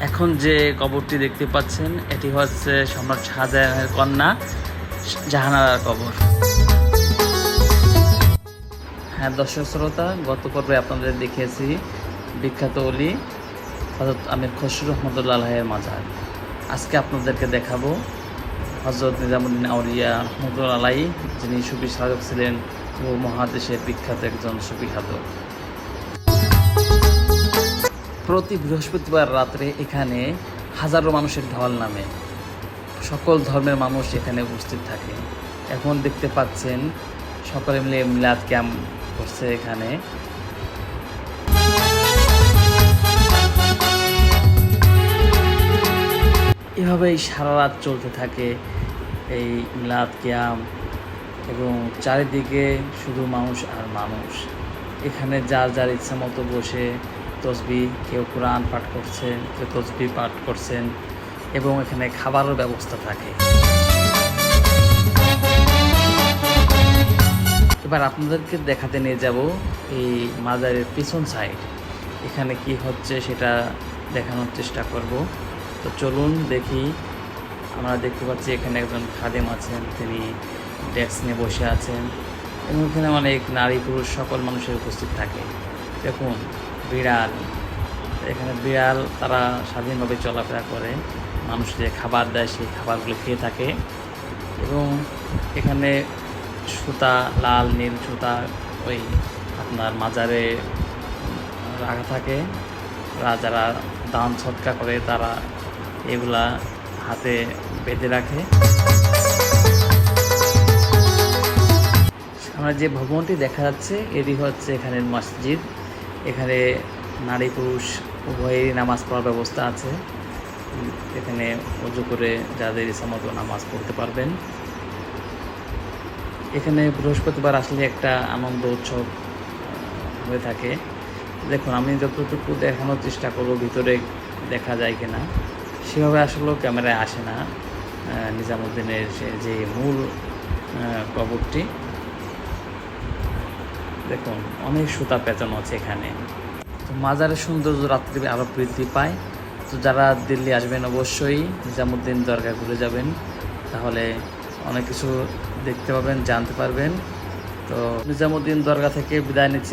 এখন যে কবরটি দেখতে পাচ্ছেন এটি হচ্ছে সম্রাট শাহজাহানের কন্যা জাহানারার কবর। হ্যাঁ দর্শক শ্রোতা, গত পর্বে আপনাদের দেখিয়েছি বিখ্যাত অলি হযরত আমির খসরু রহমতুল্লাহ আলাইহির মাজার। আজকে আপনাদেরকে দেখাবো হযরত নিজামুদ্দিন আউলিয়া রহমতুল্লাহ আলাইহি, যিনি সুফি সাধক ছিলেন ও মহাদেশের বিখ্যাত একজন সুফি সাধক। প্রতি বৃহস্পতিবার রাত্রে এখানে হাজারো মানুষের ঢল নামে, সকল ধর্মের মানুষ এখানে উপস্থিত থাকে। এখন দেখতে পাচ্ছেন সকলে মিলে মিলাদ ক্যাম্প করছে এখানে। এভাবেই সারা রাত চলতে থাকে এই মিলাদ ক্যাম্প, এবং চারিদিকে শুধু মানুষ আর মানুষ। এখানে যার যার ইচ্ছা মতো বসে তসবিহ, কেউ কোরআন পাঠ করছেন, কেউ তসবিহ পাঠ করছেন, এবং এখানে খাবারের ব্যবস্থা থাকে। এবার আপনাদেরকে দেখাতে নিয়ে যাব এই মাজারের পিছন সাইড, এখানে কি হচ্ছে সেটা দেখানোর চেষ্টা করব। তো চলুন দেখি। আমরা দেখতে পাচ্ছি এখানে একজন খাদেম আছেন, তিনি ডেস্ক নিয়ে বসে আছেন, এবং এখানে অনেক নারী পুরুষ সকল মানুষের উপস্থিত থাকে। দেখুন বিড়াল, এখানে বিড়াল তারা স্বাধীনভাবে চলাফেরা করে, মানুষ যে খাবার দেয় সেই খাবারগুলো খেয়ে থাকে। এবং এখানে সুতা, লাল নীল সুতা ওই আপনার মাজারে রাখা থাকে। যারা দান সৎকার করে তারা এগুলা হাতে বেঁধে রাখে। আমরা যে ভবনটি দেখা যাচ্ছে এটি হচ্ছে এখানের মসজিদ। এখানে নারী পুরুষ উভয়েরই নামাজ পড়ার ব্যবস্থা আছে। এখানে ওযু করে যাদের ইচ্ছা মতো নামাজ পড়তে পারবেন। এখানে বৃহস্পতিবার আসলে একটা আনন্দ উৎসব হয়ে থাকে। দেখুন, আমি যতটুকু দেখানোর চেষ্টা করব ভিতরে দেখা যায় কিনা, সেভাবে আসলেও ক্যামেরায় আসে না। নিজামুদ্দিনের যে মূল কবরটি দেখুন, অনেক সুতা পেঁচানো আছে এখানে। তো মাজারের সৌন্দর্য রাত্রি আরও বৃদ্ধি পায়। তো যারা দিল্লি আসবেন অবশ্যই নিজামুদ্দিন দরগা ঘুরে যাবেন, তাহলে অনেক কিছু দেখতে পাবেন, জানতে পারবেন। তো নিজামুদ্দিন দরগা থেকে বিদায় নিচ্ছি।